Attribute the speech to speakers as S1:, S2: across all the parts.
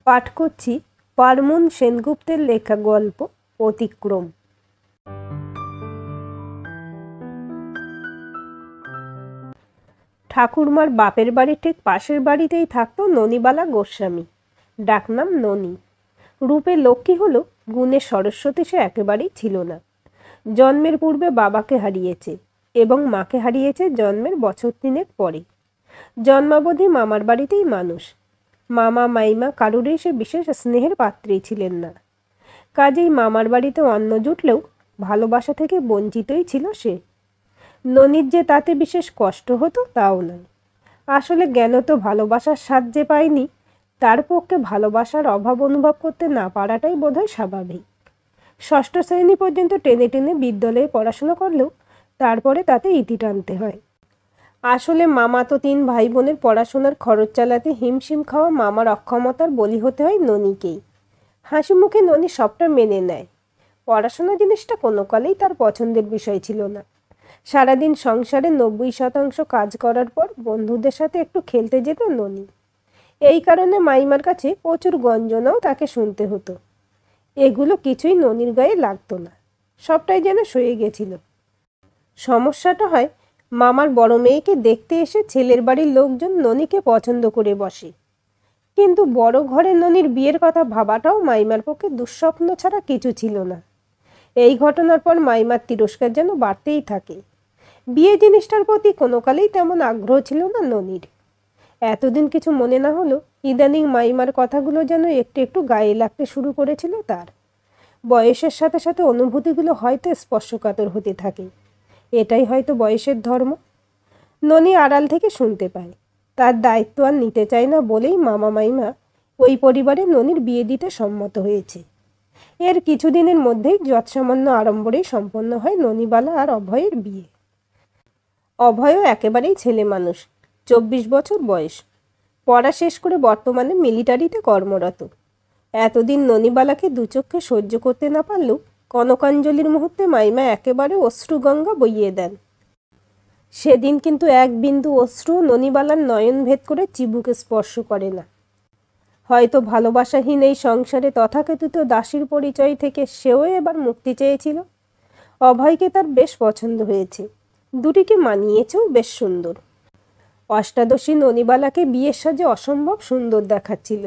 S1: পাঠ করছি পারমুন সেনগুপ্তের লেখা গল্প অতিক্রম। ঠাকুরমার বাপের বাড়ির ঠিক পাশের বাড়িতেই থাকতো ননিবালা গোস্বামী, ডাকনাম ননি। রূপে লক্ষ্মী হলো, গুণে সরস্বতী সে একেবারেই ছিল না। জন্মের পূর্বে বাবাকে হারিয়েছে এবং মাকে হারিয়েছে জন্মের বছর তিনেক পরে। জন্মাবধি মামার বাড়িতেই মানুষ। মামা মাইমা কারুরই সে বিশেষ স্নেহের পাত্রী ছিলেন না। কাজেই মামার বাড়িতে অন্ন জুটলেও ভালোবাসা থেকে বঞ্চিতই ছিল সে। ননির যে তাতে বিশেষ কষ্ট হতো তাও নয়। আসলে জ্ঞান তো ভালোবাসার স্বাদ যে পায়নি, তার পক্ষে ভালোবাসার অভাব অনুভব করতে না পারাটাই বোধহয় স্বাভাবিক। ষষ্ঠ শ্রেণী পর্যন্ত টেনে টেনে বিদ্যালয়ে পড়াশোনা করলেও তারপরে তাতে ইতি টানতে হয়। আসলে মামা তো তিন ভাই বোনের পড়াশোনার খরচ চালাতে হিমশিম খাওয়া মামার অক্ষমতার বলি হতে হয় ননিকেই। হাসি মুখে ননি সবটা মেনে নেয়। পড়াশোনা জিনিসটা কোনো কালেই তার পছন্দের বিষয় ছিল না। সারাদিন সংসারে 90% কাজ করার পর বন্ধুদের সাথে একটু খেলতে যেত ননি। এই কারণে মাইমার কাছে প্রচুর গঞ্জনাও তাকে শুনতে হতো। এগুলো কিছুই ননির গায়ে লাগতো না, সবটাই যেন সয়ে গেছিল। সমস্যাটা হয় মামার বড় মেয়েকে দেখতে এসে ছেলের বাড়ির লোকজন ননিকে পছন্দ করে বসে। কিন্তু বড় ঘরে ননির বিয়ের কথা ভাবাটাও মাইমার পক্ষে দুঃস্বপ্ন ছাড়া কিছু ছিল না। এই ঘটনার পর মাইমার তিরস্কার যেন বাড়তেই থাকে। বিয়ে জিনিসটার প্রতি কোনো কালেই তেমন আগ্রহ ছিল না ননির। এতদিন কিছু মনে না হলো ইদানিং মাইমার কথাগুলো যেন একটু একটু গায়ে লাগতে শুরু করেছিল তার। বয়সের সাথে সাথে অনুভূতিগুলো হয়তো স্পর্শকাতর হতে থাকে। এটাই হয়তো বয়সের ধর্ম। ননি আড়াল থেকে শুনতে পায়। তার দায়িত্ব আর নিতে চায় না বলেই মামা মাইমা ওই পরিবারে ননির বিয়ে দিতে সম্মত হয়েছে। এর কিছুদিনের মধ্যেই যৎসামান্য আড়ম্বরেই সম্পন্ন হয় ননিবালা আর অভয়ের বিয়ে। অভয়ও একেবারেই ছেলে মানুষ, 24 বছর বয়স। পড়া শেষ করে বর্তমানে মিলিটারিতে কর্মরত। এতদিন ননিবালাকে দুচক্ষে সহ্য করতে না পারলেও কনকাঞ্জলির মুহূর্তে মাইমা একেবারে অশ্রুগঙ্গা বইয়ে দেন। সেদিন কিন্তু এক বিন্দু অশ্রু ননিবালার নয়ন ভেদ করে চিবুকে স্পর্শ করে না। হয়তো ভালোবাসাহীন এই সংসারে তথাকথিত দাসীর পরিচয় থেকে সেও এবার মুক্তি চেয়েছিল। অভয়কে তার বেশ পছন্দ হয়েছে, দুটিকে মানিয়েছেও বেশ সুন্দর। অষ্টাদশী ননিবালাকে বিয়ের সাজে অসম্ভব সুন্দর দেখাচ্ছিল।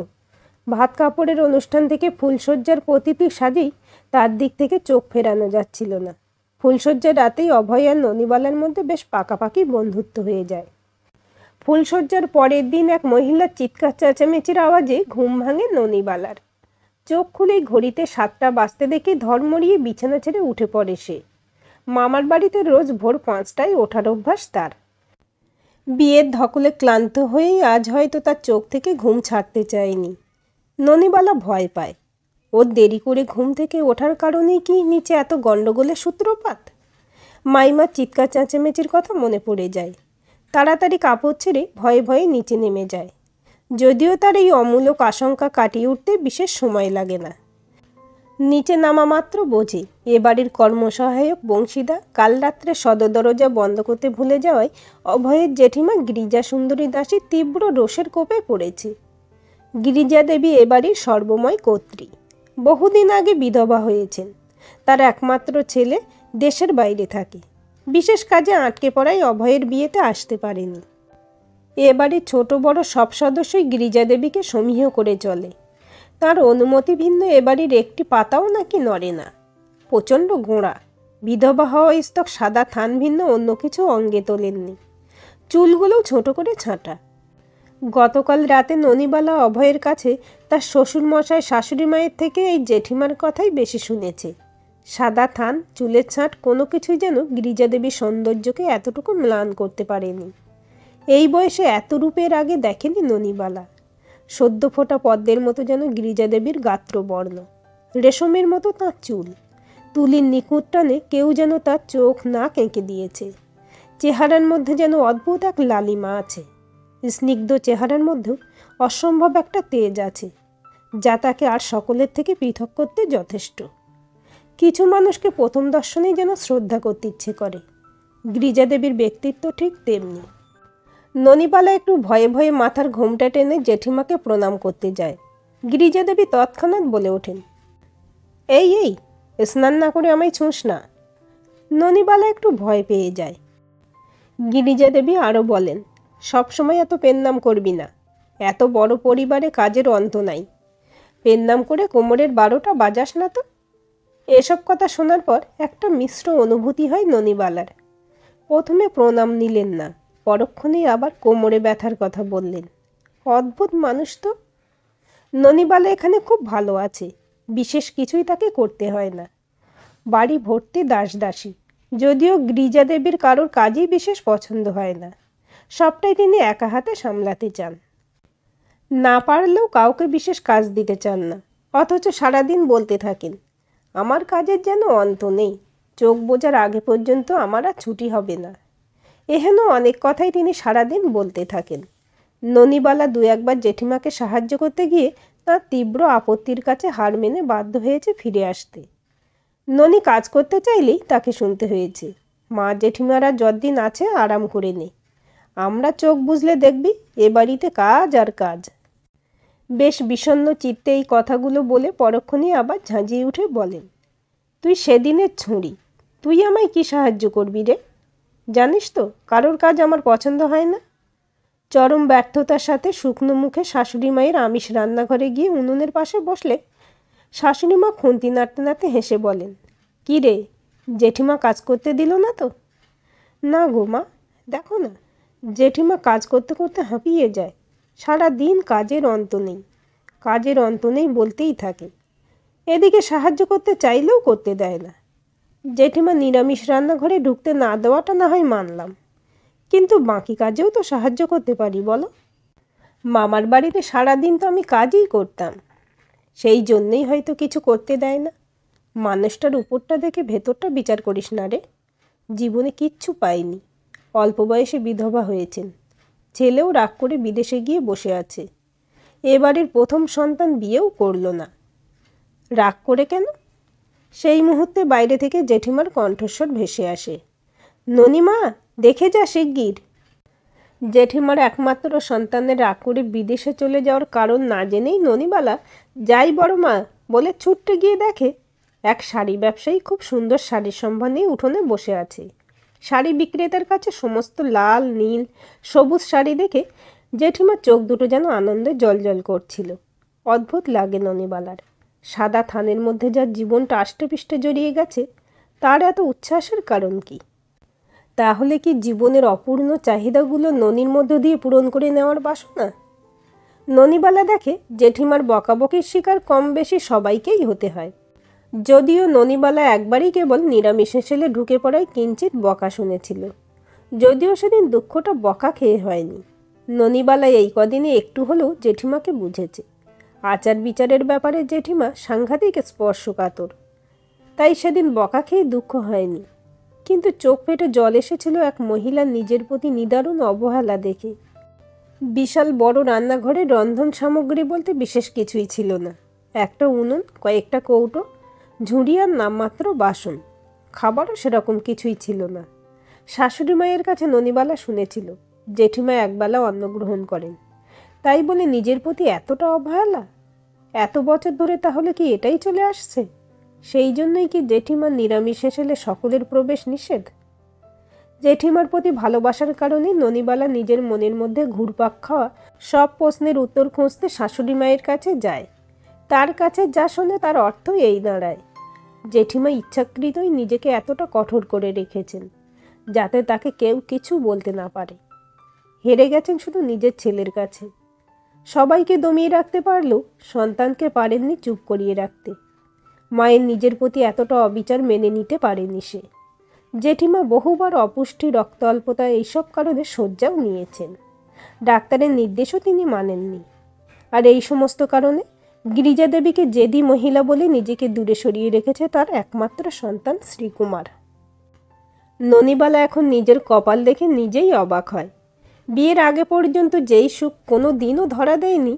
S1: ভাত কাপড়ের অনুষ্ঠান থেকে ফুলশয্যার প্রতিটি সাজেই তার দিক থেকে চোখ ফেরানো যাচ্ছিল না। ফুলশয্যার রাতেই অভয় আর ননিবালার মধ্যে বেশ পাকাপাকি বন্ধুত্ব হয়ে যায়। ফুলশয্যার পরের দিন এক মহিলার চিৎকার চেঁচামেচির আওয়াজে ঘুম ভাঙে ননিবালার। চোখ খুলেই ঘড়িতে 7টা বাজতে দেখে ধর্মড়িয়ে বিছানা ছেড়ে উঠে পড়ে সে। মামার বাড়িতে রোজ ভোর 5টায় ওঠার অভ্যাস তার। বিয়ের ধকলে ক্লান্ত হয়েই আজ হয়তো তার চোখ থেকে ঘুম ছাড়তে চায়নি। ননিবালা ভয় পায় ওর দেরি করে ঘুম থেকে ওঠার কারণেই কি নিচে এত গণ্ডগোলের সূত্রপাত। মাইমার চিৎকার চেঁচামেচির কথা মনে পড়ে যায়। তাড়াতাড়ি কাপড় ছেড়ে ভয়ে ভয়ে নিচে নেমে যায়। যদিও তার এই অমূলক আশঙ্কা কাটিয়ে উঠতে বিশেষ সময় লাগে না। নিচে নামা মাত্র বোঝে এ বাড়ির কর্মসহায়ক বংশীদা কাল রাত্রে সদর দরজা বন্ধ করতে ভুলে যাওয়ায় অভয়ের জেঠিমা গিরিজা সুন্দরী দাসী তীব্র রোষের কোপে পড়েছে। গিরিজা দেবী এ বাড়ির সর্বময় কর্ত্রী। বহুদিন আগে বিধবা হয়েছেন। তার একমাত্র ছেলে দেশের বাইরে থাকে। বিশেষ কাজে আটকে পড়ায় অভয়ের বিয়েতে আসতে পারেনি। এ বাড়ির ছোট বড় সব সদস্যই গিরিজা দেবীকে সমীহ করে চলে। তার অনুমতি ভিন্ন এ বাড়ির একটি পাতাও নাকি নড়ে না। প্রচণ্ড গোঁড়া। বিধবা হওয়া স্তক সাদা থান ভিন্ন অন্য কিছু অঙ্গে তোলেননি। চুলগুলোও ছোট করে ছাঁটা। গতকাল রাতে ননিবালা অভয়ের কাছে তার শ্বশুরমশাই শাশুড়ি মায়ের থেকে এই জেঠিমার কথাই বেশি শুনেছে। সাদা থান, চুলের ছাঁট কোনো কিছুই যেন গিরিজা দেবীর সৌন্দর্যকে এতটুকু ম্লান করতে পারেনি। এই বয়সে এত রূপের আগে দেখেনি ননিবালা। সদ্য ফোটা পদ্মের মতো যেন গিরিজা দেবীর গাত্রবর্ণ। রেশমের মতো তাঁর চুল। তুলির নিখুঁত টানে কেউ যেন তার চোখ নাক এঁকে দিয়েছে। চেহারার মধ্যে যেন অদ্ভুত এক লালিমা আছে। স্নিগ্ধ চেহারার মধ্যেও অসম্ভব একটা তেজ আছে, যা তাকে আর সকলের থেকে পৃথক করতে যথেষ্ট। কিছু মানুষকে প্রথম দর্শনেই যেন শ্রদ্ধা করতে ইচ্ছে করে। গিরিজা দেবীর ব্যক্তিত্ব ঠিক তেমনি। ননিবালা একটু ভয়ে ভয়ে মাথার ঘোমটা টেনে জেঠিমাকে প্রণাম করতে যায়। গিরিজা দেবী তৎক্ষণাৎ বলে ওঠেন, এই এই, স্নান না করে আমায় ছুঁস না। ননিবালা একটু ভয় পেয়ে যায়। গিরিজা দেবী আরও বলেন, সবসময় এত পেন্নাম করবি না, এত বড় পরিবারে কাজের অন্ত নাই, পেন্নাম করে কোমরের 12টা বাজাস না তো। এসব কথা শোনার পর একটা মিশ্র অনুভূতি হয় ননিবালার। প্রথমে প্রণাম নিলেন না, পরক্ষণেই আবার কোমরে ব্যথার কথা বললেন। অদ্ভুত মানুষ তো। ননিবালা এখানে খুব ভালো আছে, বিশেষ কিছুই তাকে করতে হয় না। বাড়ি ভর্তি দাসদাসী, যদিও গিরিজা দেবীর কারোর কাজই বিশেষ পছন্দ হয় না, সবটাই তিনি একা হাতে সামলাতে চান। না পারলেও কাউকে বিশেষ কাজ দিতে চান না, অথচ সারাদিন বলতে থাকেন, আমার কাজের যেন অন্ত নেই, চোখ বোঝার আগে পর্যন্ত আমার আর ছুটি হবে না। এহেন অনেক কথাই তিনি সারাদিন বলতে থাকেন। ননিবালা দু একবার জেঠিমাকে সাহায্য করতে গিয়ে তার তীব্র আপত্তির কাছে হার মেনে বাধ্য হয়েছে ফিরে আসতে। ননি কাজ করতে চাইলেই তাকে শুনতে হয়েছে, মা জেঠিমারা যতদিন আছে আরাম করে নে, আমরা চোখ বুঝলে দেখবি এ বাড়িতে কাজ আর কাজ। বেশ বিষণ্ণ চিত্তে এই কথাগুলো বলে পরক্ষণেই আবার ঝাঁঝিয়ে উঠে বলেন, তুই সেদিনের ছুঁড়ি, তুই আমায় কি সাহায্য করবি রে? জানিস তো কারোর কাজ আমার পছন্দ হয় না। চরম ব্যর্থতার সাথে শুকনো মুখে শাশুড়ি মায়ের আমিষ রান্নাঘরে গিয়ে উনুনের পাশে বসলে শাশুড়ি মা খুন্তি নাড়তে নাড়তে হেসে বলেন, কী রে, জেঠিমা কাজ করতে দিল না তো? না গো মা, দেখো না, জেঠিমা কাজ করতে করতে হাঁপিয়ে যায়, সারা দিন কাজের অন্ত নেই, কাজের অন্ত নেই বলতেই থাকে। এদিকে সাহায্য করতে চাইলেও করতে দেয় না। জেঠিমা নিরামিষ রান্নাঘরে ঢুকতে না দেওয়াটা না হয় মানলাম, কিন্তু বাকি কাজেও তো সাহায্য করতে পারি বলো। মামার বাড়িতে সারাদিন তো আমি কাজই করতাম, সেই জন্যেই হয়তো কিছু করতে দেয় না। মানুষটার উপরটা দেখে ভেতরটা বিচার করিস না রে। জীবনে কিচ্ছু পায়নি, অল্প বয়সে বিধবা হয়েছেন, ছেলেও রাগ করে বিদেশে গিয়ে বসে আছে, এবারের প্রথম সন্তান বিয়েও করলো না। রাগ করে কেন? সেই মুহূর্তে বাইরে থেকে জেঠিমার কণ্ঠস্বর ভেসে আসে, ননিমা, দেখে যা শিগগির। জেঠিমার একমাত্র সন্তানের রাগ করে বিদেশে চলে যাওয়ার কারণ না জেনেই ননিবালা যাই বড় মা বলে ছুটতে গিয়ে দেখে এক শাড়ি ব্যবসায়ী খুব সুন্দর শাড়ির সম্ভার নিয়ে উঠোনে বসে আছে। শাড়ি বিক্রেতার কাছে সমস্ত লাল, নীল, সবুজ শাড়ি দেখে জেঠিমার চোখ দুটো যেন আনন্দে জলজল করছিল। অদ্ভুত লাগে ননিবালার, সাদা থানের মধ্যে যার জীবনটা আষ্টেপৃষ্টে জড়িয়ে গেছে, তার এত উচ্ছ্বাসের কারণ কি? তাহলে কি জীবনের অপূর্ণ চাহিদাগুলো ননির মধ্য দিয়ে পূরণ করে নেওয়ার বাসনা? ননিবালা দেখে জেঠিমার বকাবকির শিকার কম বেশি সবাইকেই হতে হয়, যদিও ননিবালা একবারই কেবল নিরামিষে ছেলে ঢুকে পড়ায় কিঞ্চিত বকা শুনেছিল, যদিও সেদিন দুঃখটা বকা খেয়ে হয়নি। ননিবালা এই কদিনে একটু হলেও জেঠিমাকে বুঝেছে। আচার বিচারের ব্যাপারে জেঠিমা সাংঘাতিক স্পর্শকাতর, তাই সেদিন বকা খেয়ে দুঃখ হয়নি, কিন্তু চোখ ফেটে জল এসেছিল এক মহিলার নিজের প্রতি নিদারুণ অবহেলা দেখে। বিশাল বড় রান্নাঘরে রন্ধন সামগ্রী বলতে বিশেষ কিছুই ছিল না, একটা উনুন, কয়েকটা কৌটো, ঝুড়ি আর নামমাত্র বাসন। খাবারও সেরকম কিছুই ছিল না। শাশুড়ি মায়ের কাছে ননিবালা শুনেছিল জেঠিমা একবেলা অন্ন গ্রহণ করেন, তাই বলে নিজের প্রতি এতটা অবহেলা? এত বছর ধরে তাহলে কি এটাই চলে আসছে? সেই জন্যই কি জেঠিমার নিরামিষ এসেলে সকলের প্রবেশ নিষেধ? জেঠিমার প্রতি ভালোবাসার কারণে ননিবালা নিজের মনের মধ্যে ঘুরপাক খাওয়া সব প্রশ্নের উত্তর খুঁজতে শাশুড়ি মায়ের কাছে যায়। তার কাছে যা শোনে তার অর্থ এই দাঁড়ায়, জেঠিমা ইচ্ছাকৃতই নিজেকে এতটা কঠোর করে রেখেছেন যাতে তাকে কেউ কিছু বলতে না পারে। হেরে গেছেন শুধু নিজের ছেলের কাছে। সবাইকে দমিয়ে রাখতে পারলেও সন্তানকে পারেননি চুপ করিয়ে রাখতে। মায়ের নিজের প্রতি এতটা অবিচার মেনে নিতে পারেনি সে। জেঠিমা বহুবার অপুষ্টি, রক্ত অল্পতা এইসব কারণে শয্যাও নিয়েছেন, ডাক্তারের নির্দেশও তিনি মানেননি। আর এই সমস্ত কারণে গিরিজা দেবীকে জেদি মহিলা বলে নিজেকে দূরে সরিয়ে রেখেছে তার একমাত্র সন্তান শ্রীকুমার। ননিবালা এখন নিজের কপাল দেখে নিজেই অবাক হয়। বিয়ের আগে পর্যন্ত যেই সুখ কোনো দিনও ধরা দেয়নি,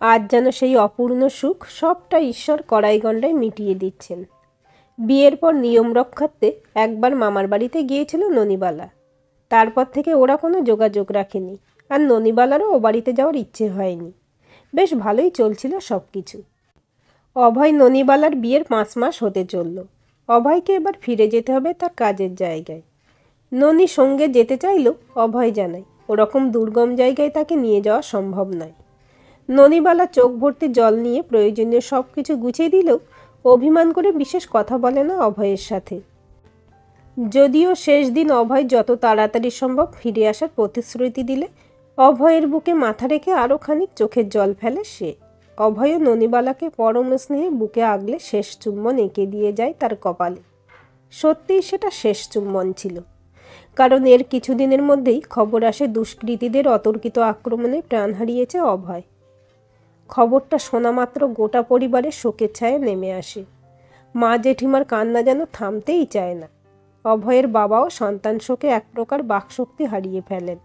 S1: আজ যেন সেই অপূর্ণ সুখ সবটা ঈশ্বর কড়াই গণ্ডায় মিটিয়ে দিচ্ছেন। বিয়ের পর নিয়ম রক্ষার্থে একবার মামার বাড়িতে গিয়েছিল ননিবালা, তারপর থেকে ওরা কোনো যোগাযোগ রাখেনি, আর ননিবালারও ও বাড়িতে যাওয়ার ইচ্ছে হয়নি। বেশ ভালোই চলছিল সব কিছু। অভয় ননিবালার বিয়ের 5 মাস হতে চলল। অভয়কে এবার ফিরে যেতে হবে তার কাজের জায়গায়। ননি সঙ্গে যেতে চাইল, অভয় জানায় ওরকম দুর্গম জায়গায় তাকে নিয়ে যাওয়া সম্ভব নয়। ননিবালা চোখ ভর্তি জল নিয়ে প্রয়োজনীয় সব কিছু গুছিয়ে দিলেও অভিমান করে বিশেষ কথা বলে না অভয়ের সাথে। যদিও শেষ দিন অভয় যত তাড়াতাড়ি সম্ভব ফিরে আসার প্রতিশ্রুতি দিলে অভয়ের বুকে মাথা রেখে আরও খানিক চোখের জল ফেলে সে। অভয় ননিবালাকে পরম স্নেহে বুকে আগলে শেষ চুম্বন এঁকে দিয়ে যায় তার কপালে। সত্যিই সেটা শেষ চুম্বন ছিল, কারণ এর কিছুদিনের মধ্যেই খবর আসে দুষ্কৃতীদের অতর্কিত আক্রমণে প্রাণ হারিয়েছে অভয়। খবরটা শোনা মাত্র গোটা পরিবারের শোকের ছায়া নেমে আসে। মা জেঠিমার কান্না যেন থামতেই চায় না। অভয়ের বাবাও সন্তান শোকে এক প্রকার বাকশক্তি হারিয়ে ফেলেন।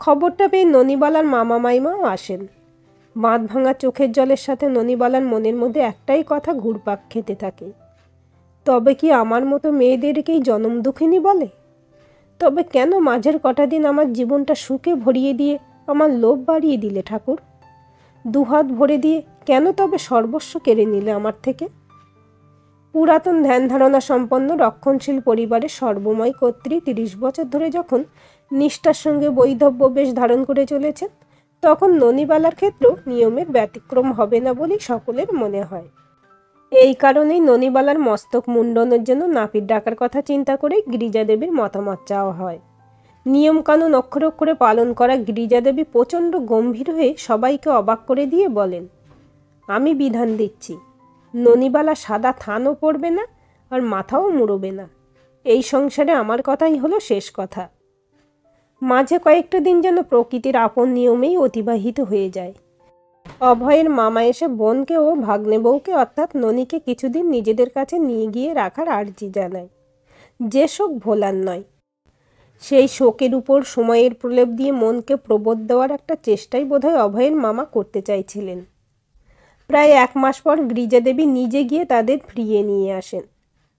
S1: খবরটা পেয়ে ননিবালার মামা মাইমাও আসেন। বাঁধ ভাঙা চোখের জলের সাথে ননিবালার মনের মধ্যে একটাই কথা ঘুরপাক খেতে থাকে, তবে কি আমার মতো মেয়েদেরকেই জনম দুঃখিনী বলে? তবে কেন মাঝের কটা দিন আমার জীবনটা সুখে ভরিয়ে দিয়ে আমার লোভ বাড়িয়ে দিলে ঠাকুর? দুহাত ভরে দিয়ে কেন তবে সর্বস্ব কেড়ে নিলে আমার থেকে? পুরাতন ধ্যান ধারণা সম্পন্ন রক্ষণশীল পরিবারের সর্বময় কর্ত্রী 30 বছর ধরে যখন নিষ্ঠার সঙ্গে বৈধব্য বেশ ধারণ করে চলেছেন, তখন ননিবালার ক্ষেত্রেও নিয়মের ব্যতিক্রম হবে না বলেই সকলের মনে হয়। এই কারণেই ননিবালার মস্তক মুন্ডনের জন্য নাপিত ডাকার কথা চিন্তা করে গিরিজাদেবীর মতামত চাওয়া হয়। নিয়মকানুন অক্ষরে অক্ষরে পালন করা গিরিজাদেবী প্রচণ্ড গম্ভীর হয়ে সবাইকে অবাক করে দিয়ে বলেন, আমি বিধান দিচ্ছি, ননিবালা সাদা থানও পড়বে না আর মাথাও মুড়বে না। এই সংসারে আমার কথাই হলো শেষ কথা। মাঝে কয়েকটা দিন যেন প্রকৃতির আপন নিয়মেই অতিবাহিত হয়ে যায়। অভয়ের মামা এসে বোনকে ও ভাগ্নে বউকে অর্থাৎ ননিকে কিছুদিন নিজেদের কাছে নিয়ে গিয়ে রাখার আর্জি জানায়। যে শোক ভোলার নয়, সেই শোকের উপর সময়ের প্রলেপ দিয়ে মনকে প্রবোধ দেওয়ার একটা চেষ্টাই বোধহয় অভয়ের মামা করতে চাইছিলেন। প্রায় 1 মাস পর গিরিজাদেবী নিজে গিয়ে তাদের ফিরিয়ে নিয়ে আসেন।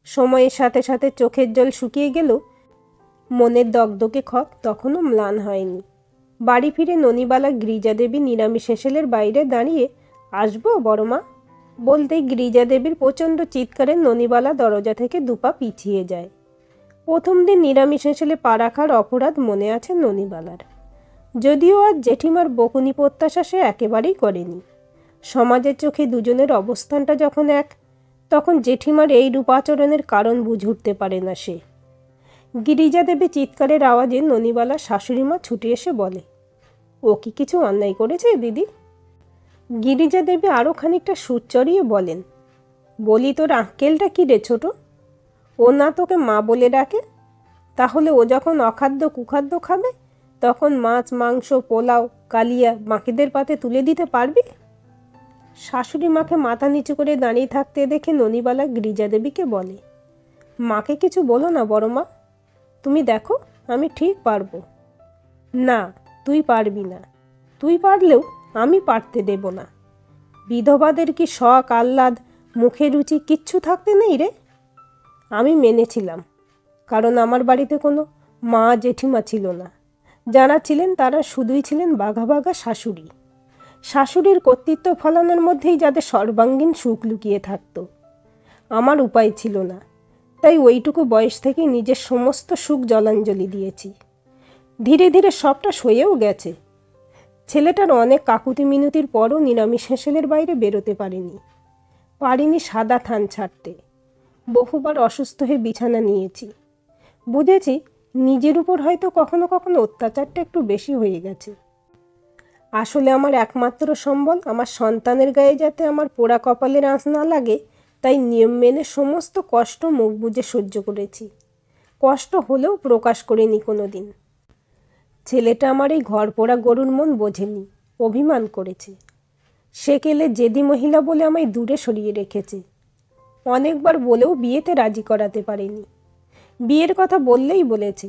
S1: সময়ের সাথে সাথে চোখের জল শুকিয়ে গেলেও মনের দগদগে ক্ষত তখনও ম্লান হয়নি। বাড়ি ফিরে ননিবালা গিরিজাদেবী নিরামিষ হেসেলের বাইরে দাঁড়িয়ে, আসবো বড়মা বলতেই গিরিজাদেবীর প্রচণ্ড চিৎকারে ননিবালা দরজা থেকে দুপা পিছিয়ে যায়। প্রথম দিন নিরামিষ হেসেলে পা রাখার অপরাধ মনে আছে ননিবালার, যদিও আজ জেঠিমার বকুনি প্রত্যাশা সে একেবারেই করেনি। সমাজের চোখে দুজনের অবস্থানটা যখন এক, তখন জেঠিমার এই রূপাচরণের কারণ বুঝে উঠতে পারে না সে। গিরিজাদেবী চিৎকারের আওয়াজে ননিবালার শাশুড়িমা ছুটে এসে বলে, ও কি কিছু অন্যায় করেছে দিদি? গিরিজাদেবী আরও খানিকটা সুর চড়িয়ে বলেন, বলি তোর আক্কেলটা কী রে ছোট? ও না তোকে মা বলে ডাকে? তাহলে ও যখন অখাদ্য কুখাদ্য খাবে তখন মাছ মাংস পোলাও কালিয়া বাকিদের পাতে তুলে দিতে পারবি? শাশুড়ি মাকে মাথা নিচু করে দাঁড়িয়ে থাকতে দেখে ননিবালা গিরিজাদেবীকে বলে, মাকে কিছু বলো না বড় মা, তুমি দেখো আমি ঠিক পারবো। না, তুই পারবি না। তুই পারলেও আমি পারতে দেব না। বিধবাদের কি শখ আহ্লাদ মুখে রুচি কিচ্ছু থাকতে নেই রে? আমি মেনেছিলাম, কারণ আমার বাড়িতে কোনো মা জেঠিমা ছিল না। যারা ছিলেন তারা শুধুই ছিলেন বাঘা বাঘা শাশুড়ি। শাশুড়ির কর্তৃত্ব ফলানোর মধ্যেই যাদের সর্বাঙ্গীন সুখ লুকিয়ে থাকত। আমার উপায় ছিল না, তাই ওইটুকু বয়স থেকে নিজের সমস্ত সুখ জলাঞ্জলি দিয়েছি। ধীরে ধীরে সবটা সয়েও গেছে। ছেলেটার অনেক কাকুতি মিনতির পরও নিরামিষ হেসেলের বাইরে বেরোতে পারিনি সাদা থান ছাড়তে। বহুবার অসুস্থ হয়ে বিছানা নিয়েছি। বুঝেছি নিজের উপর হয়তো কখনো কখনো অত্যাচারটা একটু বেশি হয়ে গেছে। আসলে আমার একমাত্র সম্বল আমার সন্তানের গায়ে যাতে আমার পোড়া কপালের আঁচ না লাগে, তাই নিয়ম মেনে সমস্ত কষ্ট মুখ বুজে সহ্য করেছি। কষ্ট হলেও প্রকাশ করিনি কোনো দিন। ছেলেটা আমার এই ঘর পোড়া গরুর মন বোঝেনি, অভিমান করেছে। সেকেলে জেদি মহিলা বলে আমায় দূরে সরিয়ে রেখেছে। অনেকবার বলেও বিয়েতে রাজি করাতে পারেনি। বিয়ের কথা বললেই বলেছে,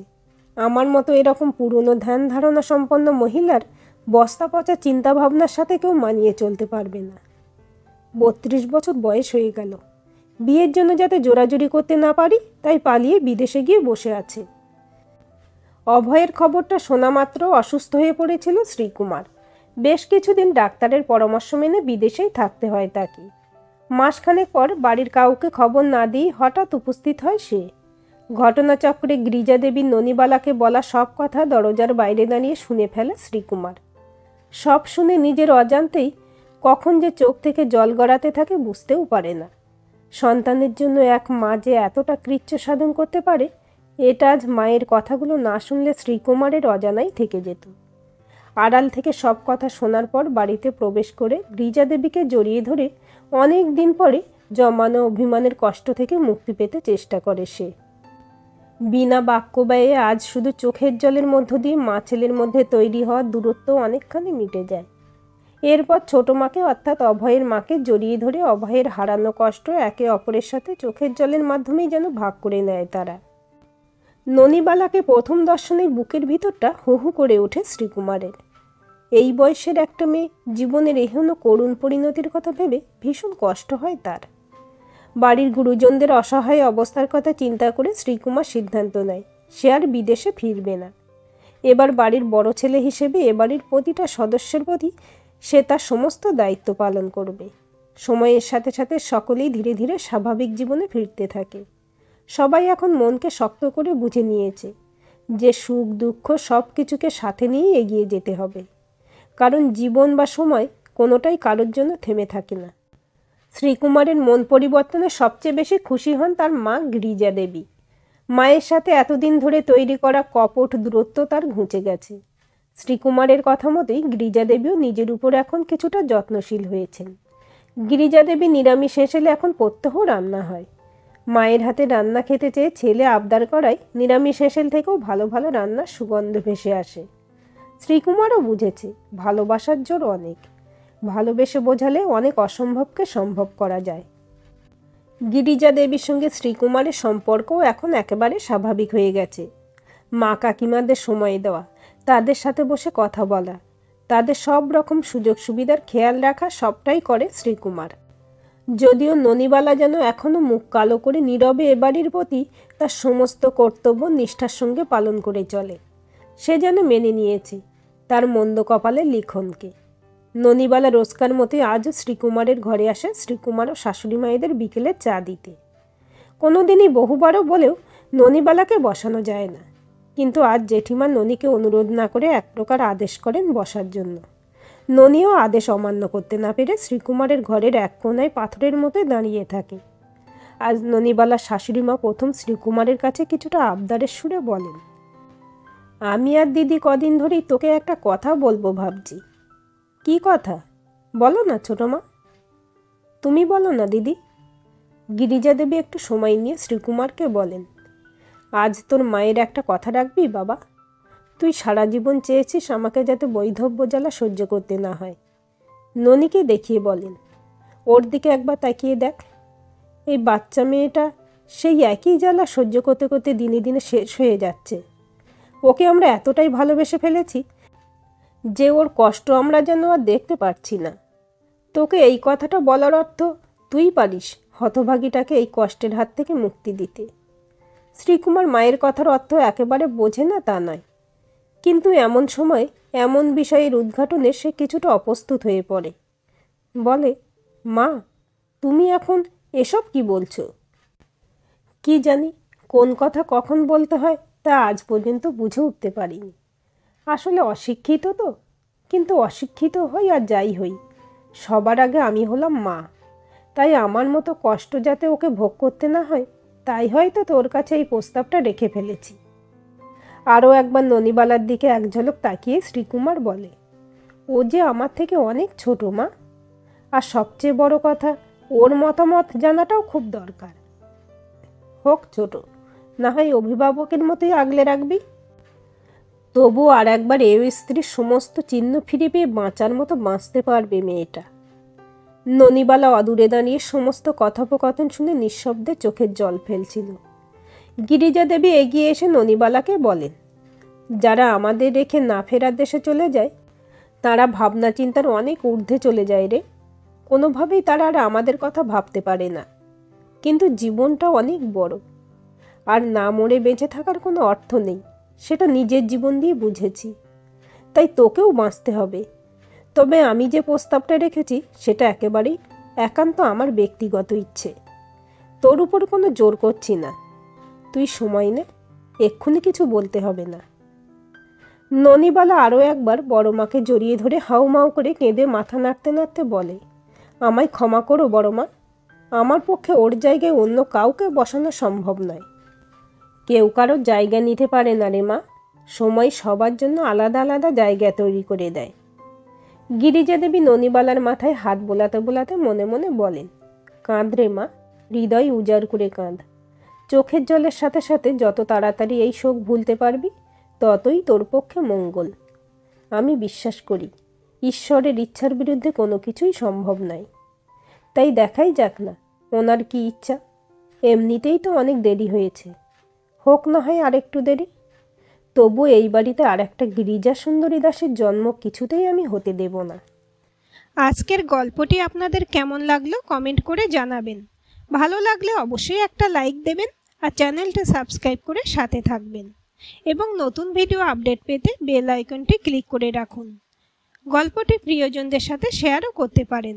S1: আমার মতো এরকম পুরনো ধ্যান ধারণা সম্পন্ন মহিলার বস্তা পচা চিন্তাভাবনার সাথে কেউ মানিয়ে চলতে পারবে না। 32 বছর বয়স হয়ে গেল, বিয়ের জন্য যাতে জোরাজুরি করতে না পারি তাই পালিয়ে বিদেশে গিয়ে বসে আছে। অভয়ের খবরটা শোনা মাত্র অসুস্থ হয়ে পড়েছিল শ্রীকুমার। বেশ কিছুদিন ডাক্তারের পরামর্শ মেনে বিদেশেই থাকতে হয় তাকে। মাসখানেক পর বাড়ির কাউকে খবর না দিয়ে হঠাৎ উপস্থিত হয় সে। ঘটনাচক্রে গিরিজা দেবী ননিবালাকে বলা সব কথা দরজার বাইরে দাঁড়িয়ে শুনে ফেলে শ্রীকুমার। সব শুনে নিজের অজান্তেই কখন যে চোখ থেকে জল গড়াতে থাকে বুঝতেও পারে না। সন্তানের জন্য এক মা যে এতটা কৃচ্ছ সাধন করতে পারে, এটা আজ মায়ের কথাগুলো না শুনলে শ্রীকুমারের অজানাই থেকে যেত। আড়াল থেকে সব কথা শোনার পর বাড়িতে প্রবেশ করে গিরিজা দেবীকে জড়িয়ে ধরে অনেক দিন পরে জমানো অভিমানের কষ্ট থেকে মুক্তি পেতে চেষ্টা করে সে। বিনা বাক্য ব্যয়ে আজ শুধু চোখের জলের মধ্য দিয়ে মা ছেলের মধ্যে তৈরি হওয়া দূরত্ব অনেকখানি মিটে যায়। এরপর ছোট মাকে অর্থাৎ অভয়ের মাকে জড়িয়ে ধরে অভয়ের হারানো কষ্ট একে অপরের সাথে চোখের জলের মাধ্যমেই যেন ভাগ করে নেয় তারা। ননিবালাকে প্রথম দর্শনেই বুকের ভিতরটা হু হু করে ওঠে শ্রীকুমারের। এই বয়সের একটা মেয়ে জীবনের এহেন করুণ পরিণতির কথা ভেবে ভীষণ কষ্ট হয় তার। বাড়ির গুরুজনদের অসহায় অবস্থার কথা চিন্তা করে শ্রীকুমার সিদ্ধান্ত নেয় সে আর বিদেশে ফিরবে না। এবার বাড়ির বড় ছেলে হিসেবে এ বাড়ির প্রতিটা সদস্যের প্রতি সে তার সমস্ত দায়িত্ব পালন করবে। সময়ের সাথে সাথে সকলেই ধীরে ধীরে স্বাভাবিক জীবনে ফিরতে থাকে। সবাই এখন মনকে শক্ত করে বুঝে নিয়েছে যে সুখ দুঃখ সব কিছুকে সাথে নিয়েই এগিয়ে যেতে হবে, কারণ জীবন বা সময় কোনোটাই কারোর জন্য থেমে থাকে না। শ্রীকুমারের মন পরিবর্তনে সবচেয়ে বেশি খুশি হন তার মা গিরিজা দেবী। মায়ের সাথে এতদিন ধরে তৈরি করা কপট দূরত্ব তার ঘুচে গেছে। শ্রীকুমারের কথা মতোই গিরিজা দেবীও নিজের উপর এখন কিছুটা যত্নশীল হয়েছেন। গিরিজা দেবী নিরামিষ এসেলে এখন প্রত্যহ রান্না হয়। মায়ের হাতে রান্না খেতে চেয়ে ছেলে আবদার করায় নিরামিষ হেসেল থেকেও ভালো ভালো রান্নার সুগন্ধ ভেসে আসে। শ্রীকুমারও বুঝেছে ভালোবাসার জোর অনেক, ভালোবেসে বোঝালে অনেক অসম্ভবকে সম্ভব করা যায়। গিরিজা দেবীর সঙ্গে শ্রীকুমারের সম্পর্কও এখন একেবারে স্বাভাবিক হয়ে গেছে। মা কাকিমাদের সময় দেওয়া, তাদের সাথে বসে কথা বলা, তাদের সব রকম সুযোগ সুবিধার খেয়াল রাখা সবটাই করে শ্রীকুমার। যদিও ননিবালা যেন এখনও মুখ কালো করে নীরবে এ বাড়ির প্রতি তার সমস্ত কর্তব্য নিষ্ঠার সঙ্গে পালন করে চলে। সে যেন মেনে নিয়েছে তার মন্দ কপালের লিখনকে। ননিবালা রোজকার মতোই আজও শ্রীকুমারের ঘরে আসে শ্রীকুমার ও শাশুড়ি মায়েদের বিকেলে চা দিতে। কোনো দিনই বহুবারও বলেও ননিবালাকে বসানো যায় না, কিন্তু আজ জেঠিমা ননিকে অনুরোধ না করে এক প্রকার আদেশ করেন বসার জন্য। ননিও আদেশ অমান্য করতে না পেরে শ্রীকুমারের ঘরের এক কোণায় পাথরের মতোই দাঁড়িয়ে থাকে। আজ ননিবালার শাশুড়ি মা প্রথম শ্রীকুমারের কাছে কিছুটা আবদারের সুরে বলেন, আমি আর দিদি কদিন ধরেই তোকে একটা কথা বলবো ভাবছি। কি কথা? বলো না ছোটো মা। তুমি বলো না দিদি। গিরিজা দেবী একটু সময় নিয়ে শ্রীকুমারকে বলেন, আজ তোর মায়ের একটা কথা রাখবি বাবা? তুই সারা জীবন চেয়েছিস আমাকে যাতে বৈধব্য জ্বালা সহ্য করতে না হয়। ননিকে দেখিয়ে বলেন, ওর দিকে একবার তাকিয়ে দেখ। এই বাচ্চা মেয়েটা সেই একই জ্বালা সহ্য করতে করতে দিনে দিনে শেষ হয়ে যাচ্ছে। ওকে আমরা এতটাই ভালোবেসে ফেলেছি যে ওর কষ্ট আমরা যেন আর দেখতে পারছি না। তোকে এই কথাটা বলার অর্থ তুই পারিস হতভাগীটাকে এই কষ্টের হাত থেকে মুক্তি দিতে। শ্রীকুমার মায়ের কথার অর্থ একেবারে বোঝে না তা নয়, কিন্তু এমন সময় এমন বিষয়ের উদ্ঘাটনে সে কিছুটা অপ্রস্তুত হয়ে পড়ে। বলে, মা তুমি এখন এসব কি বলছো? কি জানি কোন কথা কখন বলতে হয় তা আজ পর্যন্ত বুঝে উঠতে পারিনি। আসলে অশিক্ষিত তো, কিন্তু অশিক্ষিত হই আর যাই হই, সবার আগে আমি হলাম মা। তাই আমার মতো কষ্ট যাতে ওকে ভোগ করতে না হয়, তাই হয়তো তোর কাছে এই প্রস্তাবটা রেখে ফেলেছি। আরও একবার ননিবালার দিকে এক ঝলক তাকিয়ে শ্রীকুমার বলে, ও যে আমার থেকে অনেক ছোট মা, আর সবচেয়ে বড় কথা ওর মতামত জানাটাও খুব দরকার। হোক ছোট, না হয় অভিভাবকের মতোই আগলে রাখবি। তবু আর একবার এ স্ত্রীর সমস্ত চিহ্ন ফিরে পেয়ে বাঁচার মতো বাঁচতে পারবে মেয়েটা। ননিবালা অদূরে দাঁড়িয়ে সমস্ত কথোপকথন শুনে নিঃশব্দে চোখের জল ফেলছিল। গিরিজা দেবী এগিয়ে এসে ননিবালাকে বলেন, যারা আমাদের রেখে না ফেরার দেশে চলে যায় তারা ভাবনা চিন্তার অনেক ঊর্ধ্বে চলে যায় রে। কোনোভাবেই তারা আর আমাদের কথা ভাবতে পারে না। কিন্তু জীবনটা অনেক বড়, আর না মরে বেঁচে থাকার কোনো অর্থ নেই, সেটা নিজের জীবন দিয়ে বুঝেছি। তাই তোকেও বাঁচতে হবে। তবে আমি যে প্রস্তাবটা রেখেছি সেটা একেবারেই একান্ত আমার ব্যক্তিগত ইচ্ছে। তোর উপর কোনো জোর করছি না। তুই সময় নে, এক্ষুনি কিছু বলতে হবে না। ননিবালা আরও একবার বড় মাকে জড়িয়ে ধরে হাউমাউ করে কেঁদে মাথা নাড়তে নাড়তে বলে, আমায় ক্ষমা করো বড় মা। আমার পক্ষে ওর জায়গায় অন্য কাউকে বসানো সম্ভব নয়। কেউ কারোর জায়গা নিতে পারে না রে মা। সময় সবার জন্য আলাদা আলাদা জায়গা তৈরি করে দেয়। গিরিজা দেবী ননিবালার মাথায় হাত বোলাতে বোলাতে মনে মনে বলেন, কাঁদ রে মা, হৃদয় উজাড় করে কাঁদ। চোখের জলের সাথে সাথে যত তাড়াতাড়ি এই শোক ভুলতে পারবি ততই তোর পক্ষে মঙ্গল। আমি বিশ্বাস করি ঈশ্বরের ইচ্ছার বিরুদ্ধে কোনো কিছুই সম্ভব নয়। তাই দেখাই যাক না ওনার কি ইচ্ছা। এমনিতেই তো অনেক দেরি হয়েছে, হোক না হয় আরেকটু দেরি। তবু এই বাড়িতে আর একটা গিরিজা সুন্দরী দাসের জন্ম কিছুতেই আমি হতে দেব না।
S2: আজকের গল্পটি আপনাদের কেমন লাগলো কমেন্ট করে জানাবেন। ভালো লাগলে অবশ্যই একটা লাইক দেবেন আর চ্যানেলটা সাবস্ক্রাইব করে সাথে থাকবেন এবং নতুন ভিডিও আপডেট পেতে বেল আইকনটি ক্লিক করে রাখুন। গল্পটি প্রিয়জনদের সাথে শেয়ারও করতে পারেন।